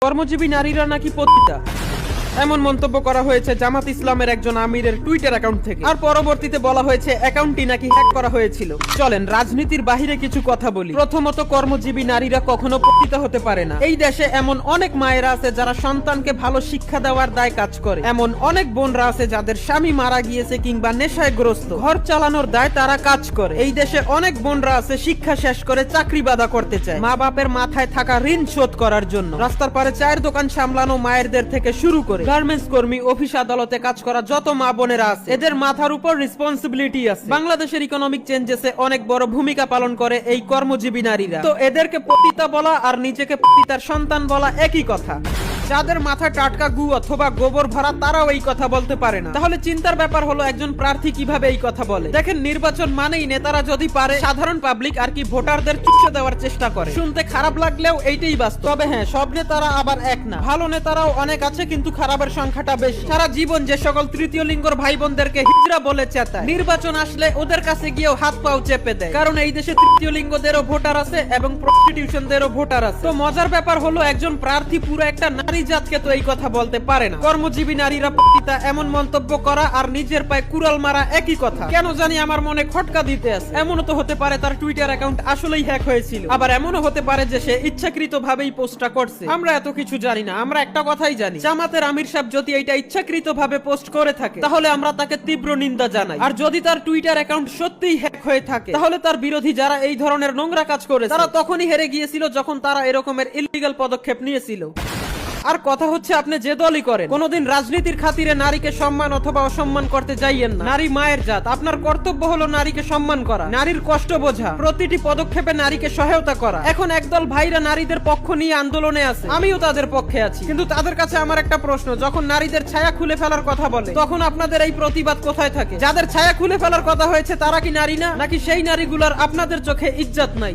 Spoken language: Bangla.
কর্মজীবী নারীরা নাকি পতিতা, এমন মন্তব্য করা হয়েছে জামাত ইসলামের একজন আমিরের টুইটার অ্যাকাউন্ট থেকে। আর পরবর্তীতে বলা হয়েছে অ্যাকাউন্টটি নাকি হ্যাক করা হয়েছিল। চলেন রাজনীতির বাহিরে কিছু কথা বলি। প্রথমত, কর্মজীবী নারীরা কখনো পতিতা হতে পারে না। এই দেশে এমন অনেক মায়েরা আছে যারা সন্তানকে ভালো শিক্ষা দেওয়ার দায় কাজ করে। এমন অনেক বোনরা আছে যাদের স্বামী মারা গিয়েছে কিংবা নেশায় গ্রস্ত, ঘর চালানোর দায় তারা কাজ করে। এই দেশে অনেক বোনরা আছে শিক্ষা শেষ করে চাকরি বাদা করতে চায় মা বাপের মাথায় থাকা ঋণ শোধ করার জন্য। রাস্তার পারে চায়ের দোকান সামলানো মায়েরদের থেকে শুরু করে গার্মেন্টস কর্মী, অফিস আদালতে কাজ করা যত মা বোনেরা আছে, এদের মাথার উপর রেসপন্সিবিলিটি আছে। বাংলাদেশের ইকোনমিক চেঞ্জেসে অনেক বড় ভূমিকা পালন করে এই কর্মজীবী নারীরা। তো এদেরকে পতিতা বলা আর নিজেকে পতিতার সন্তান বলা একই কথা। যাদের মাথায় টাটকা গু অথবা গোবর ভরা তারাও এই কথা বলতে পারে না। তাহলে চিন্তার ব্যাপার হলো একজন প্রার্থী কিভাবে এই কথা বলে। দেখেন, নির্বাচন মানেই নেতারা যদি পারে সাধারণ পাবলিক আর কি ভোটারদের চুষে দেওয়ার চেষ্টা করে। শুনতে খারাপ লাগলেও এইটাই বাস্তব। তবে হ্যাঁ, সব নেতারা আবার এক না। ভালো নেতারাও অনেক আছে, কিন্তু খারাপের সংখ্যাটা বেশি। সারা জীবন যে সকল তৃতীয় লিঙ্গর ভাই বোনদেরকে হিজড়া বলে চেতায়, নির্বাচন আসলে ওদের কাছে গিয়েও হাত পাও চেপে দেয়। কারণ এই দেশে তৃতীয় লিঙ্গদেরও ভোটার আছে এবং প্রস্টিটিউশনদেরও ভোটার আছে। তো মজার ব্যাপার হলো একজন প্রার্থী পুরো একটা নারী জাতকে তো এই কথা বলতে পারে না। কর্মজীবী নারীরা পতিতা এমন মন্তব্য করা আর নিজের পায়ে কুড়াল মারা একই কথা। কেন জানি আমার মনে খটকা দিতে আছে। এমনও তো হতে পারে তার টুইটার অ্যাকাউন্ট আসলেই হ্যাক হয়েছিল। আবার এমনও হতে পারে যে সে ইচ্ছাকৃতভাবেই পোস্টটা করছে। আমরা এত কিছু জানি না। আমরা একটা কথাই জানি, জামাতের আমির সাহেব যদি এটা ইচ্ছাকৃতভাবে পোস্ট করে থাকে তাহলে আমরা তাকে তীব্র নিন্দা জানাই। আর যদি তার টুইটার অ্যাকাউন্ট সত্যিই হ্যাক হয়ে থাকে তাহলে তার বিরোধী যারা এই ধরনের নোংরা কাজ করেছে তারা তখনই হেরে গিয়েছিল যখন তারা এরকমের ইলিগাল পদক্ষেপ নিয়েছিল। আর কথা হচ্ছে, আপনি যে দলই করেন, কোনোদিন রাজনীতির খাতিরে নারীকে সম্মান অথবা অসম্মান করতে যাইয়েন না। নারী মায়ের জাত। আপনার কর্তব্য হলো নারীকে সম্মান করা, নারীর কষ্ট বোঝা, প্রতিটি পদক্ষেপে নারীকে সহায়তা করা। এখন একদল ভাইরা নারীদের পক্ষ নিয়ে আন্দোলনে আছে, আমিও তাদের পক্ষে আছি। কিন্তু তাদের কাছে আমার একটা প্রশ্ন, যখন নারীদের ছায়া খুলে ফেলার কথা বলে তখন আপনাদের এই প্রতিবাদ কোথায় থাকে? যাদের ছায়া খুলে ফেলার কথা হয়েছে তারা কি নারী না? নাকি সেই নারীগুলার আপনাদের চোখে ইজ্জত নাই?